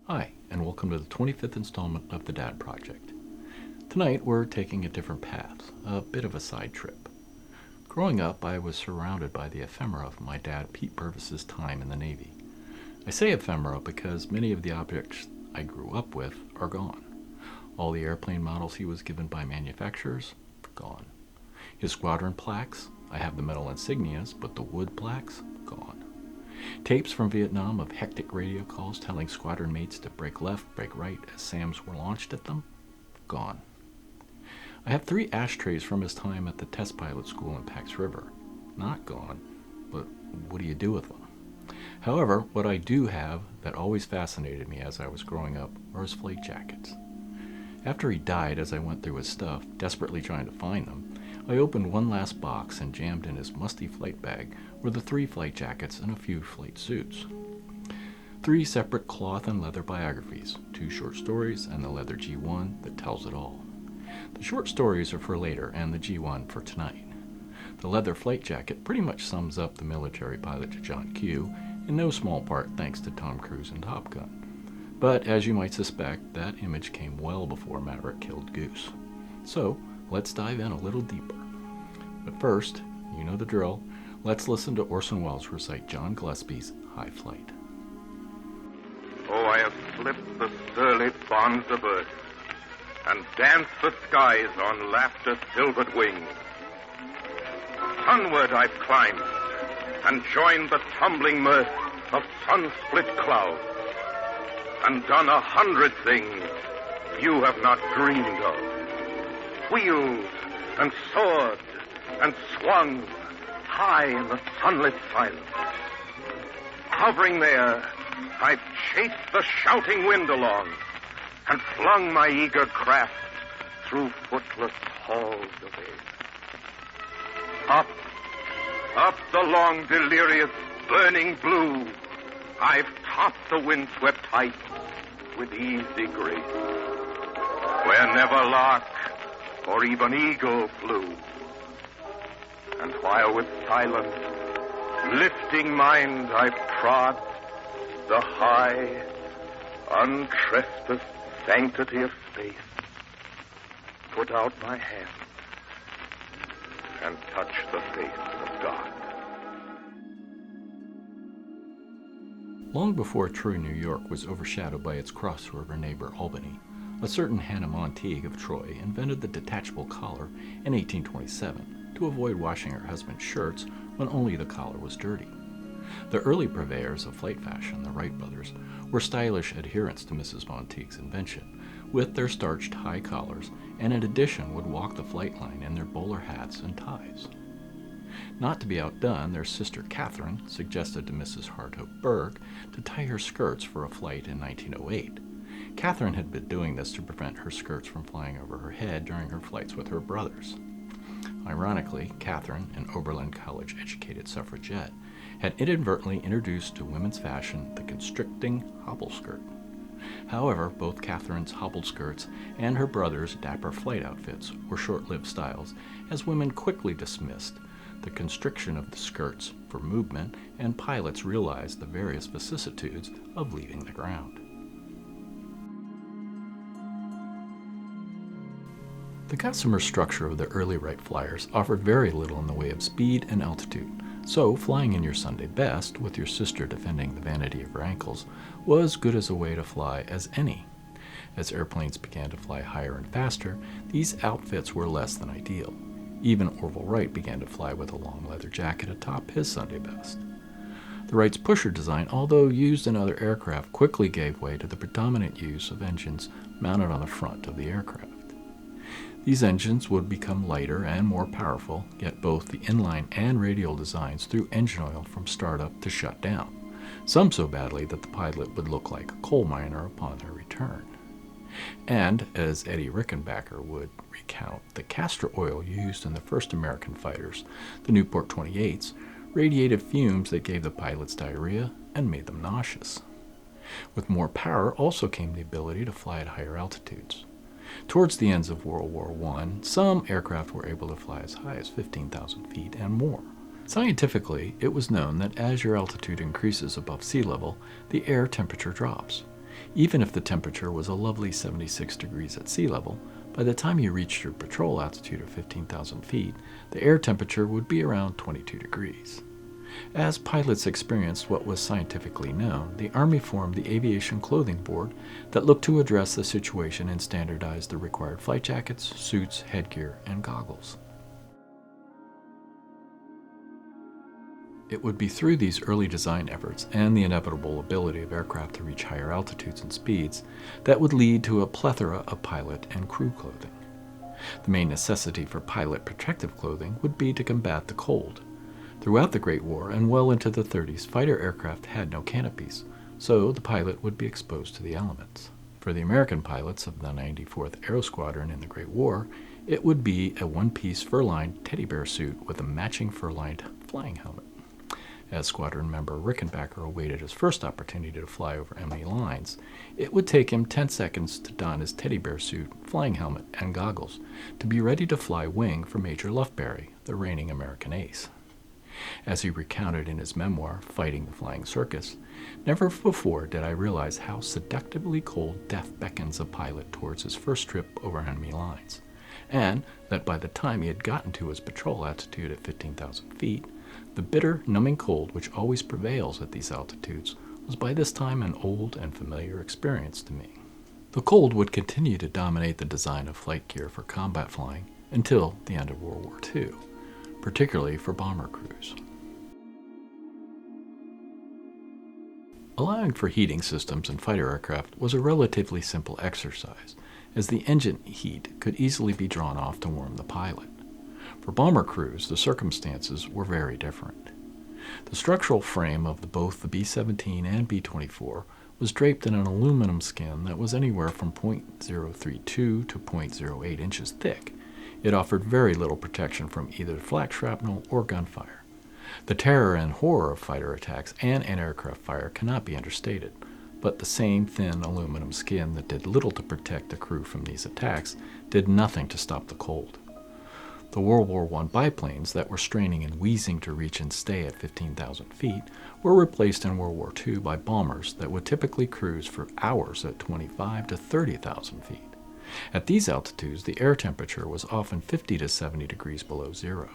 Hi, and welcome to the 25th installment of the Dad Project. Tonight we're taking a different path, a bit of a side trip. Growing up, I was surrounded by the ephemera of my dad Pete Purvis's time in the Navy. I say ephemera because many of the objects I grew up with are gone. All the airplane models he was given by manufacturers, gone. His squadron plaques, I have the metal insignias, but the wood plaques, gone. Tapes from Vietnam of hectic radio calls telling squadron mates to break left, break right as SAMs were launched at them, gone. I have 3 ashtrays from his time at the test pilot school in Pax River, not gone, but what do you do with them? However, what I do have that always fascinated me as I was growing up were his flight jackets. After he died, as I went through his stuff, desperately trying to find them, I opened one last box and jammed in his musty flight bag were the 3 flight jackets and a few flight suits. 3 separate cloth and leather biographies, 2 short stories, and the leather G-1 that tells it all. The short stories are for later and the G-1 for tonight. The leather flight jacket pretty much sums up the military pilot to John Q, in no small part thanks to Tom Cruise and Top Gun. But as you might suspect, that image came well before Maverick killed Goose. So, let's dive in a little deeper. But first, you know the drill, let's listen to Orson Welles recite John Gillespie's High Flight. Oh, I have slipped the surly bonds of earth and danced the skies on laughter's silvered wing. Sunward I've climbed and joined the tumbling mirth of sun-split clouds and done 100 things you have not dreamed of. Wheeled and soared and swung high in the sunlit silence. Hovering there, I've chased the shouting wind along and flung my eager craft through footless halls of air. Up the long, delirious, burning blue, I've topped the windswept heights with easy grace, where never lark or even eagle flew. And while with silent, lifting mind I've trod the high, untrespassed sanctity of space, put out my hand and touch the face of God. Long before Troy, New York was overshadowed by its cross-river neighbor Albany, a certain Hannah Montague of Troy invented the detachable collar in 1827 to avoid washing her husband's shirts when only the collar was dirty. The early purveyors of flight fashion, the Wright brothers, were stylish adherents to Mrs. Montague's invention, with their starched high collars, and in addition would walk the flight line in their bowler hats and ties. Not to be outdone, their sister Catherine suggested to Mrs. Harthope Berg to tie her skirts for a flight in 1908. Catherine had been doing this to prevent her skirts from flying over her head during her flights with her brothers. Ironically, Catherine, an Oberlin College-educated suffragette, had inadvertently introduced to women's fashion the constricting hobble skirt. However, both Catherine's hobbled skirts and her brother's dapper flight outfits were short-lived styles, as women quickly dismissed the constriction of the skirts for movement, and pilots realized the various vicissitudes of leaving the ground. The gossamer structure of the early Wright flyers offered very little in the way of speed and altitude, so flying in your Sunday best, with your sister defending the vanity of her ankles, was good as a way to fly as any. As airplanes began to fly higher and faster, these outfits were less than ideal. Even Orville Wright began to fly with a long leather jacket atop his Sunday best. The Wright's pusher design, although used in other aircraft, quickly gave way to the predominant use of engines mounted on the front of the aircraft. These engines would become lighter and more powerful, yet both the inline and radial designs threw engine oil from startup to shutdown, some so badly that the pilot would look like a coal miner upon their return. And, as Eddie Rickenbacker would recount, the castor oil used in the first American fighters, the Newport 28s, radiated fumes that gave the pilots diarrhea and made them nauseous. With more power also came the ability to fly at higher altitudes. Towards the ends of World War I, some aircraft were able to fly as high as 15,000 feet and more. Scientifically, it was known that as your altitude increases above sea level, the air temperature drops. Even if the temperature was a lovely 76 degrees at sea level, by the time you reached your patrol altitude of 15,000 feet, the air temperature would be around 22 degrees. As pilots experienced what was scientifically known, the Army formed the Aviation Clothing Board that looked to address the situation and standardize the required flight jackets, suits, headgear, and goggles. It would be through these early design efforts and the inevitable ability of aircraft to reach higher altitudes and speeds that would lead to a plethora of pilot and crew clothing. The main necessity for pilot protective clothing would be to combat the cold. Throughout the Great War and well into the 30s, fighter aircraft had no canopies, so the pilot would be exposed to the elements. For the American pilots of the 94th Aero Squadron in the Great War, it would be a one-piece fur-lined teddy bear suit with a matching fur-lined flying helmet. As squadron member Rickenbacker awaited his first opportunity to fly over enemy lines, it would take him 10 seconds to don his teddy bear suit, flying helmet, and goggles to be ready to fly wing for Major Lufberry, the reigning American ace. As he recounted in his memoir, Fighting the Flying Circus, never before did I realize how seductively cold death beckons a pilot towards his first trip over enemy lines, and that by the time he had gotten to his patrol altitude at 15,000 feet, the bitter, numbing cold which always prevails at these altitudes was by this time an old and familiar experience to me. The cold would continue to dominate the design of flight gear for combat flying until the end of World War II, particularly for bomber crews. Allowing for heating systems in fighter aircraft was a relatively simple exercise, as the engine heat could easily be drawn off to warm the pilot. For bomber crews, the circumstances were very different. The structural frame of both the B-17 and B-24 was draped in an aluminum skin that was anywhere from 0.032 to 0.08 inches thick. It offered very little protection from either flak shrapnel or gunfire. The terror and horror of fighter attacks and aircraft fire cannot be understated, but the same thin aluminum skin that did little to protect the crew from these attacks did nothing to stop the cold. The World War I biplanes that were straining and wheezing to reach and stay at 15,000 feet were replaced in World War II by bombers that would typically cruise for hours at 25 to 30,000 feet. At these altitudes, the air temperature was often 50 to 70 degrees below zero.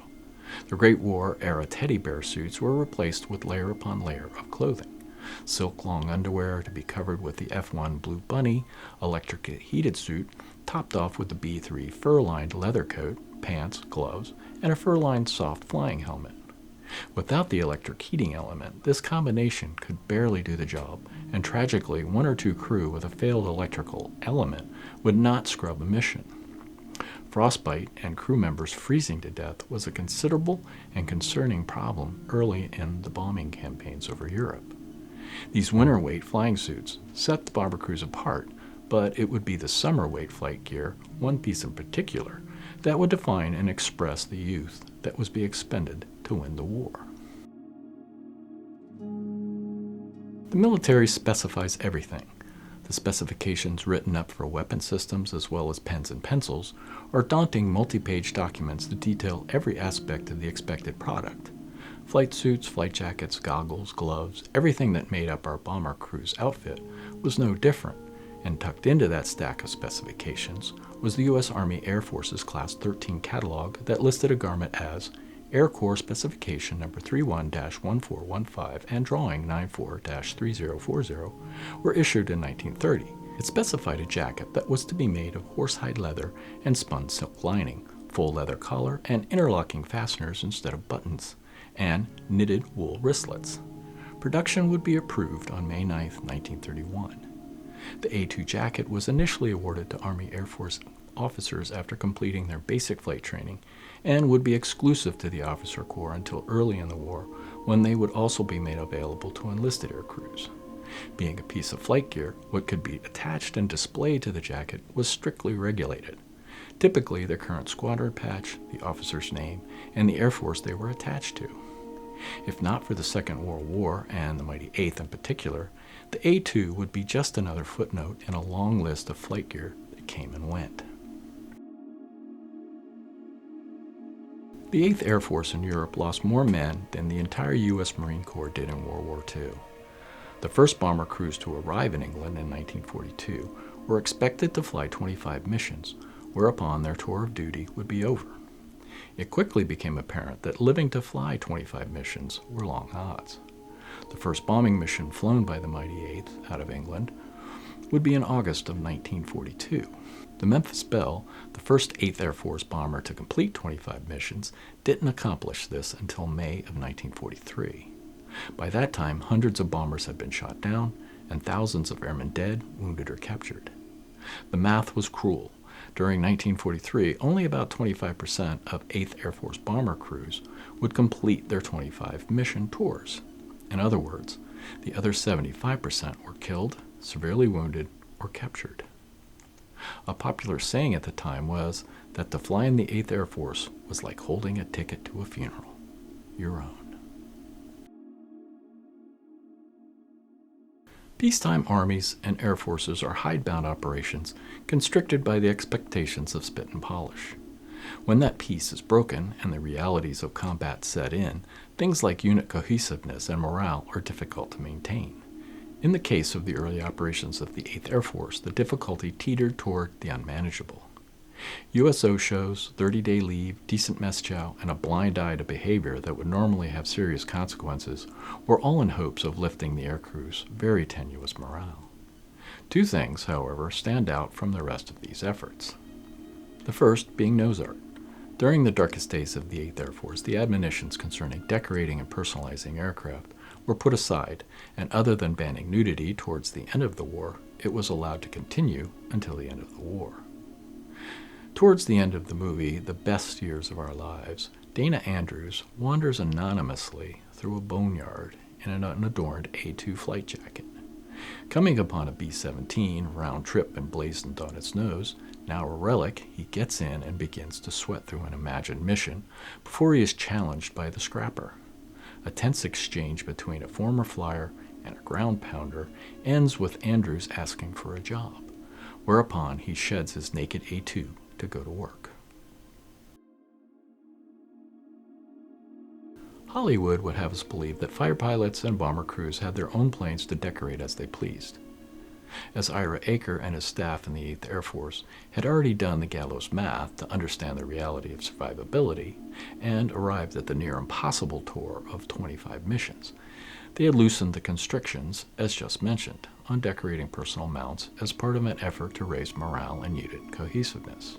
The Great War-era teddy bear suits were replaced with layer upon layer of clothing. Silk-long underwear to be covered with the F-1 Blue Bunny electric heated suit, topped off with the B-3 fur-lined leather coat, pants, gloves, and a fur-lined soft flying helmet. Without the electric heating element, this combination could barely do the job, and tragically, one or two crew with a failed electrical element would not scrub a mission. Frostbite and crew members freezing to death was a considerable and concerning problem early in the bombing campaigns over Europe. These winter weight flying suits set the bomber crews apart, but it would be the summer weight flight gear, one piece in particular, that would define and express the youth that was being expended to win the war. The military specifies everything. The specifications written up for weapon systems as well as pens and pencils are daunting multi-page documents that detail every aspect of the expected product. Flight suits, flight jackets, goggles, gloves, everything that made up our bomber crew's outfit was no different, and tucked into that stack of specifications was the U.S. Army Air Force's Class 13 catalog that listed a garment as Air Corps Specification Number 31-1415 and Drawing 94-3040 were issued in 1930. It specified a jacket that was to be made of horsehide leather and spun silk lining, full leather collar and interlocking fasteners instead of buttons, and knitted wool wristlets. Production would be approved on May 9, 1931. The A-2 jacket was initially awarded to Army Air Force officers after completing their basic flight training and would be exclusive to the officer corps until early in the war, when they would also be made available to enlisted air crews. Being a piece of flight gear, what could be attached and displayed to the jacket was strictly regulated. Typically, the current squadron patch, the officer's name, and the air force they were attached to. If not for the Second World War, and the mighty 8th in particular, the A-2 would be just another footnote in a long list of flight gear that came and went. The 8th Air Force in Europe lost more men than the entire U.S. Marine Corps did in World War II. The first bomber crews to arrive in England in 1942 were expected to fly 25 missions, whereupon their tour of duty would be over. It quickly became apparent that living to fly 25 missions were long odds. The first bombing mission flown by the mighty 8th out of England would be in August of 1942. The Memphis Belle, the first 8th Air Force bomber to complete 25 missions, didn't accomplish this until May of 1943. By that time, hundreds of bombers had been shot down, and thousands of airmen dead, wounded, or captured. The math was cruel. During 1943, only about 25% of 8th Air Force bomber crews would complete their 25 mission tours. In other words, the other 75% were killed, severely wounded, or captured. A popular saying at the time was that to fly in the 8th Air Force was like holding a ticket to a funeral, your own. Peacetime armies and air forces are hidebound operations constricted by the expectations of spit and polish. When that peace is broken and the realities of combat set in, things like unit cohesiveness and morale are difficult to maintain. In the case of the early operations of the 8th Air Force, the difficulty teetered toward the unmanageable. USO shows, 30-day leave, decent mess chow, and a blind eye to behavior that would normally have serious consequences were all in hopes of lifting the aircrew's very tenuous morale. Two things, however, stand out from the rest of these efforts. The first being nose art. During the darkest days of the 8th Air Force, the admonitions concerning decorating and personalizing aircraft were put aside, and other than banning nudity towards the end of the war, it was allowed to continue until the end of the war. Towards the end of the movie, The Best Years of Our Lives, Dana Andrews wanders anonymously through a boneyard in an unadorned A2 flight jacket. Coming upon a B-17 round trip emblazoned on its nose, now a relic, he gets in and begins to sweat through an imagined mission before he is challenged by the scrapper. A tense exchange between a former flyer and a ground pounder ends with Andrews asking for a job, whereupon he sheds his naked A2 to go to work. Hollywood would have us believe that fighter pilots and bomber crews had their own planes to decorate as they pleased. As Ira Aker and his staff in the 8th Air Force had already done the gallows math to understand the reality of survivability and arrived at the near impossible tour of 25 missions, they had loosened the constrictions, as just mentioned, on decorating personal mounts as part of an effort to raise morale and unit cohesiveness.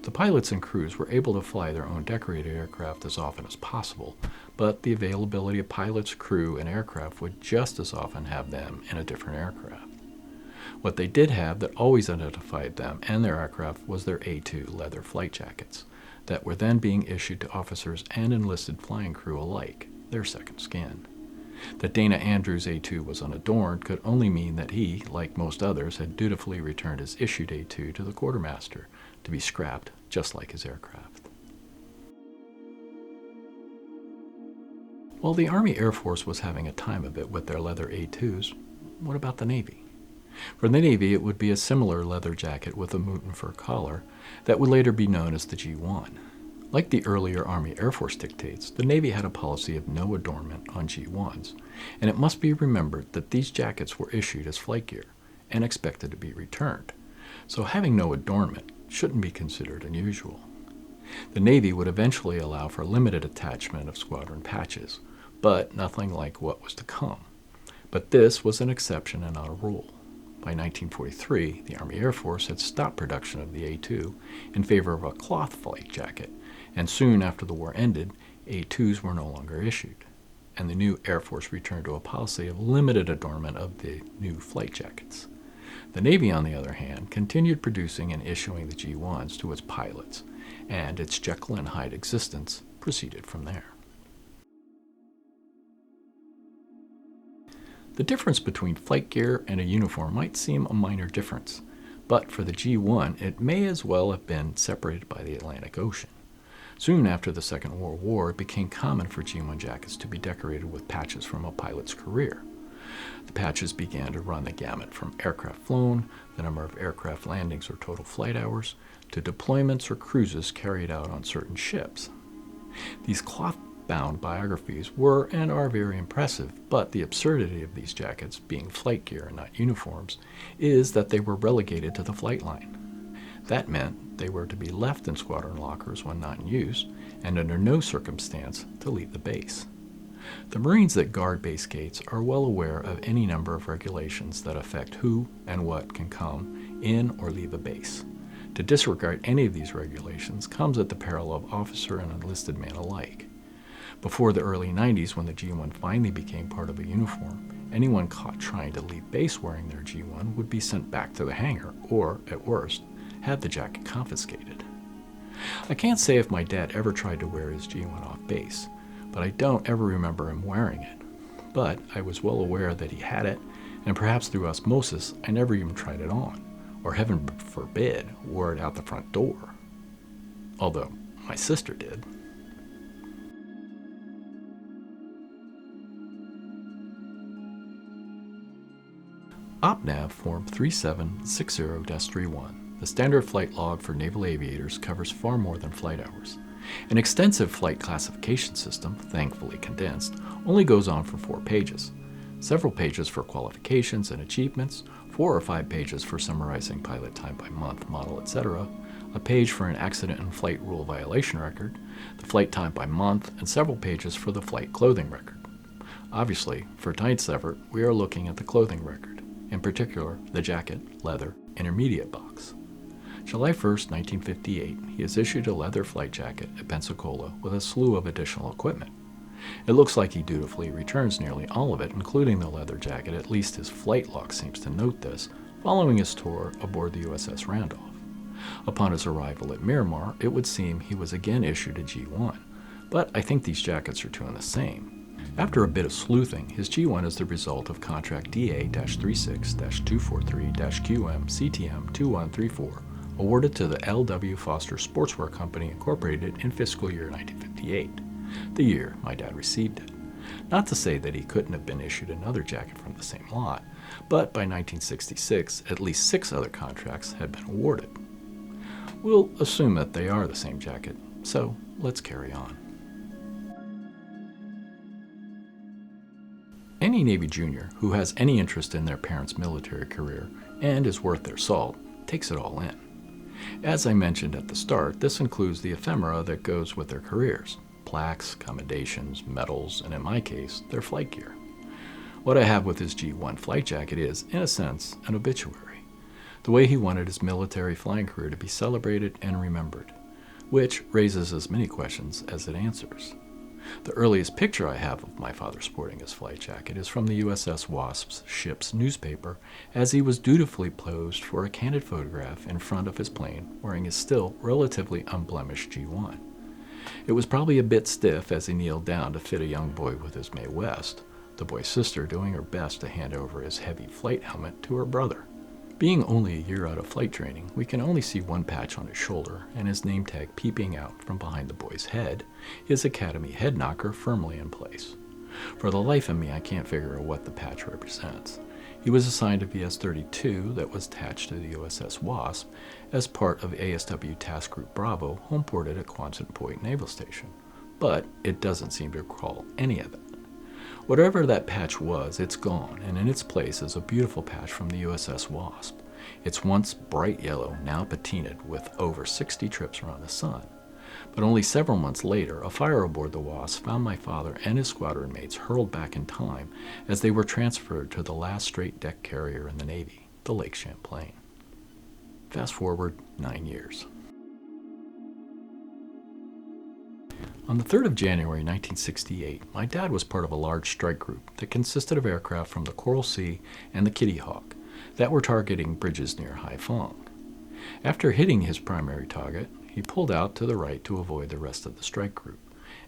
The pilots and crews were able to fly their own decorated aircraft as often as possible, but the availability of pilots, crew, and aircraft would just as often have them in a different aircraft. What they did have that always identified them and their aircraft was their A2 leather flight jackets that were then being issued to officers and enlisted flying crew alike, their second skin. That Dana Andrews' A2 was unadorned could only mean that he, like most others, had dutifully returned his issued A2 to the quartermaster to be scrapped just like his aircraft. While the Army Air Force was having a time of it with their leather A2s, what about the Navy? For the Navy, it would be a similar leather jacket with a Mouton fur collar that would later be known as the G-1. Like the earlier Army Air Force dictates, the Navy had a policy of no adornment on G-1s, and it must be remembered that these jackets were issued as flight gear and expected to be returned, so having no adornment shouldn't be considered unusual. The Navy would eventually allow for limited attachment of squadron patches, but nothing like what was to come. But this was an exception and not a rule. By 1943, the Army Air Force had stopped production of the A2 in favor of a cloth flight jacket, and soon after the war ended, A2s were no longer issued, and the new Air Force returned to a policy of limited adornment of the new flight jackets. The Navy, on the other hand, continued producing and issuing the G-1s to its pilots, and its Jekyll and Hyde existence proceeded from there. The difference between flight gear and a uniform might seem a minor difference, but for the G-1 it may as well have been separated by the Atlantic Ocean. Soon after the Second World War, it became common for G-1 jackets to be decorated with patches from a pilot's career. The patches began to run the gamut from aircraft flown, the number of aircraft landings or total flight hours, to deployments or cruises carried out on certain ships. These cloth bound biographies were and are very impressive, but the absurdity of these jackets, being flight gear and not uniforms, is that they were relegated to the flight line. That meant they were to be left in squadron lockers when not in use, and under no circumstance to leave the base. The Marines that guard base gates are well aware of any number of regulations that affect who and what can come in or leave a base. To disregard any of these regulations comes at the peril of officer and enlisted man alike. Before the early 90s, when the G-1 finally became part of a uniform, anyone caught trying to leave base wearing their G-1 would be sent back to the hangar or, at worst, have the jacket confiscated. I can't say if my dad ever tried to wear his G-1 off base, but I don't ever remember him wearing it. But I was well aware that he had it, and perhaps through osmosis, I never even tried it on, or heaven forbid, wore it out the front door. Although my sister did. OpNav Form 3760-31. The standard flight log for naval aviators covers far more than flight hours. An extensive flight classification system, thankfully condensed, only goes on for 4 pages. Several pages for qualifications and achievements, 4 or 5 pages for summarizing pilot time by month, model, etc., a page for an accident and flight rule violation record, the flight time by month, and several pages for the flight clothing record. Obviously, for tonight's effort, we are looking at the clothing record, in particular the jacket, leather, intermediate box. July 1st, 1958, he is issued a leather flight jacket at Pensacola with a slew of additional equipment. It looks like he dutifully returns nearly all of it, including the leather jacket, at least his flight log seems to note this, following his tour aboard the USS Randolph. Upon his arrival at Miramar, it would seem he was again issued a G-1, but I think these jackets are two in the same. After a bit of sleuthing, his G-1 is the result of contract DA-36-243-QM CTM 2134, awarded to the L.W. Foster Sportswear Company Incorporated in fiscal year 1958, the year my dad received it. Not to say that he couldn't have been issued another jacket from the same lot, but by 1966, at least 6 other contracts had been awarded. We'll assume that they are the same jacket, so let's carry on. Any Navy junior who has any interest in their parents' military career and is worth their salt takes it all in. As I mentioned at the start, this includes the ephemera that goes with their careers: plaques, commendations, medals, and in my case, their flight gear. What I have with his G-1 flight jacket is, in a sense, an obituary. The way he wanted his military flying career to be celebrated and remembered, which raises as many questions as it answers. The earliest picture I have of my father sporting his flight jacket is from the USS Wasp's ship's newspaper, as he was dutifully posed for a candid photograph in front of his plane wearing his still relatively unblemished G-1. It was probably a bit stiff as he kneeled down to fit a young boy with his Mae West, the boy's sister doing her best to hand over his heavy flight helmet to her brother. Being only a year out of flight training, we can only see one patch on his shoulder and his name tag peeping out from behind the boy's head, his academy head knocker firmly in place. For the life of me, I can't figure out what the patch represents. He was assigned a VS-32 that was attached to the USS Wasp as part of ASW Task Group Bravo, homeported at Quonset Point Naval Station, but it doesn't seem to recall any of it. Whatever that patch was, it's gone, and in its place is a beautiful patch from the USS Wasp. It's once bright yellow, now patinaed with over 60 trips around the sun. But only several months later, a fire aboard the Wasp found my father and his squadron mates hurled back in time as they were transferred to the last straight deck carrier in the Navy, the Lake Champlain. Fast forward 9 years. On the 3rd of January 1968, my dad was part of a large strike group that consisted of aircraft from the Coral Sea and the Kitty Hawk that were targeting bridges near Haiphong. After hitting his primary target, he pulled out to the right to avoid the rest of the strike group,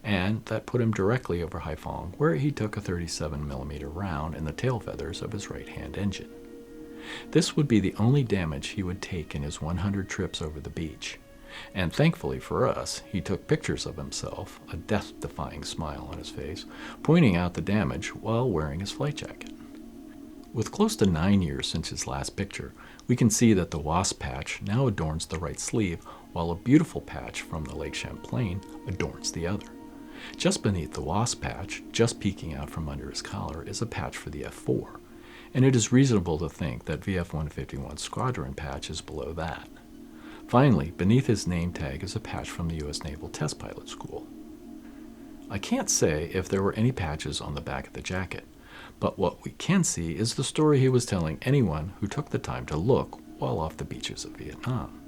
and that put him directly over Haiphong, where he took a 37mm round in the tail feathers of his right-hand engine. This would be the only damage he would take in his 100 trips over the beach. And thankfully for us, he took pictures of himself, a death-defying smile on his face, pointing out the damage while wearing his flight jacket. With close to 9 years since his last picture, we can see that the Wasp patch now adorns the right sleeve, while a beautiful patch from the Lake Champlain adorns the other. Just beneath the WASP patch, just peeking out from under his collar, is a patch for the F4, and it is reasonable to think that VF-151's squadron patch is below that. Finally, beneath his name tag is a patch from the U.S. Naval Test Pilot School. I can't say if there were any patches on the back of the jacket, but what we can see is the story he was telling anyone who took the time to look while off the beaches of Vietnam.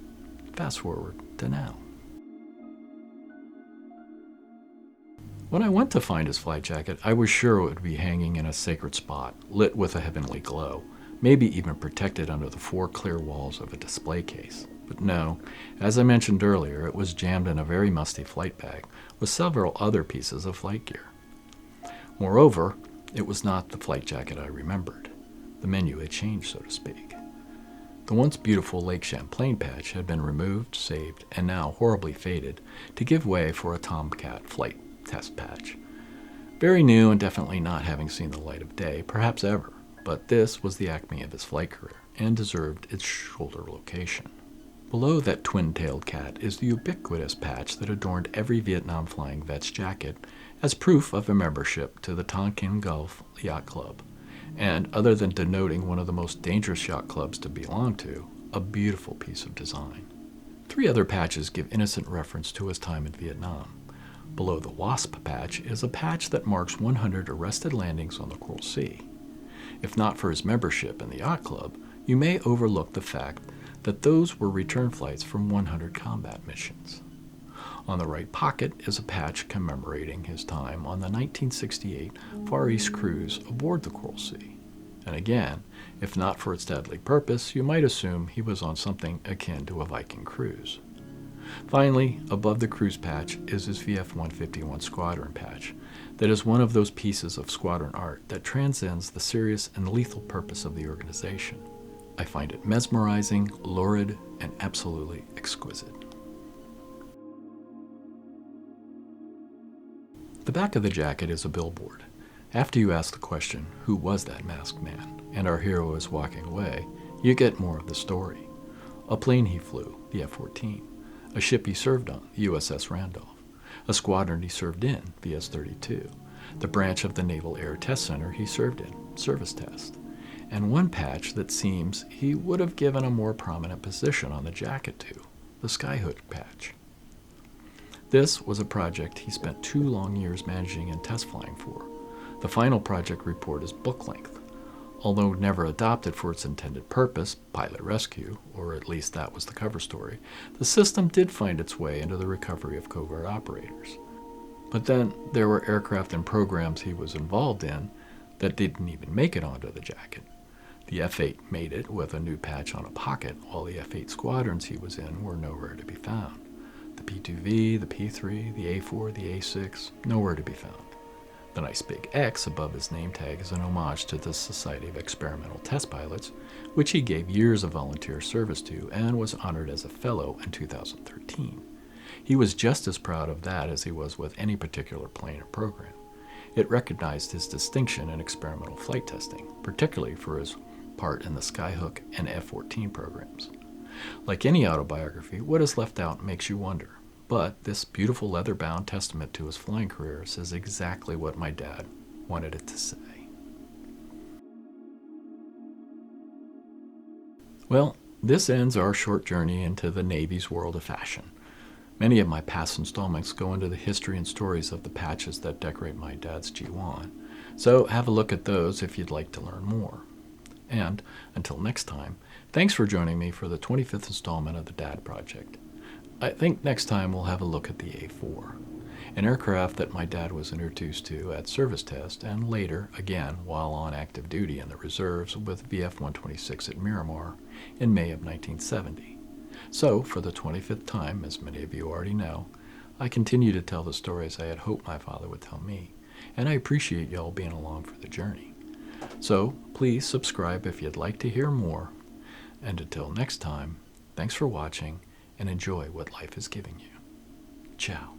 Fast forward to now. When I went to find his flight jacket, I was sure it would be hanging in a sacred spot, lit with a heavenly glow, maybe even protected under the 4 clear walls of a display case. But no, as I mentioned earlier, it was jammed in a very musty flight bag with several other pieces of flight gear. Moreover, it was not the flight jacket I remembered. The menu had changed, so to speak. The once beautiful Lake Champlain patch had been removed, saved, and now horribly faded to give way for a Tomcat flight test patch. Very new and definitely not having seen the light of day, perhaps ever, but this was the acme of his flight career and deserved its shoulder location. Below that twin-tailed cat is the ubiquitous patch that adorned every Vietnam flying vet's jacket as proof of a membership to the Tonkin Gulf Yacht Club, and other than denoting one of the most dangerous yacht clubs to belong to, a beautiful piece of design. 3 other patches give innocent reference to his time in Vietnam. Below the WASP patch is a patch that marks 100 arrested landings on the Coral Sea. If not for his membership in the yacht club, you may overlook the fact that those were return flights from 100 combat missions. On the right pocket is a patch commemorating his time on the 1968 Far East cruise aboard the Coral Sea. And again, if not for its deadly purpose, you might assume he was on something akin to a Viking cruise. Finally, above the cruise patch is his VF-151 squadron patch that is one of those pieces of squadron art that transcends the serious and lethal purpose of the organization. I find it mesmerizing, lurid, and absolutely exquisite. The back of the jacket is a billboard. After you ask the question, who was that masked man, and our hero is walking away, you get more of the story. A plane he flew, the F-14. A ship he served on, the USS Randolph. A squadron he served in, the S-32. The branch of the Naval Air Test Center he served in, service test. And one patch that seems he would have given a more prominent position on the jacket to, the skyhook patch. This was a project he spent 2 long years managing and test flying for. The final project report is book length. Although never adopted for its intended purpose, pilot rescue, or at least that was the cover story, the system did find its way into the recovery of covert operators. But then there were aircraft and programs he was involved in that didn't even make it onto the jacket. The F-8 made it with a new patch on a pocket, while the F-8 squadrons he was in were nowhere to be found. The P-2V, the P-3, the A-4, the A-6, nowhere to be found. The nice big X above his name tag is an homage to the Society of Experimental Test Pilots, which he gave years of volunteer service to and was honored as a fellow in 2013. He was just as proud of that as he was with any particular plane or program. It recognized his distinction in experimental flight testing, particularly for his part in the Skyhook and F-14 programs. Like any autobiography, what is left out makes you wonder. But this beautiful leather-bound testament to his flying career says exactly what my dad wanted it to say. Well, this ends our short journey into the Navy's world of fashion. Many of my past installments go into the history and stories of the patches that decorate my dad's G-1, so have a look at those if you'd like to learn more. And until next time, thanks for joining me for the 25th installment of the Dad Project. I think next time we'll have a look at the A-4, an aircraft that my dad was introduced to at service test and later, again, while on active duty in the reserves with VF-126 at Miramar in May of 1970. So, for the 25th time, as many of you already know, I continue to tell the stories I had hoped my father would tell me, and I appreciate y'all being along for the journey. So, please subscribe if you'd like to hear more, and until next time, thanks for watching, and enjoy what life is giving you. Ciao.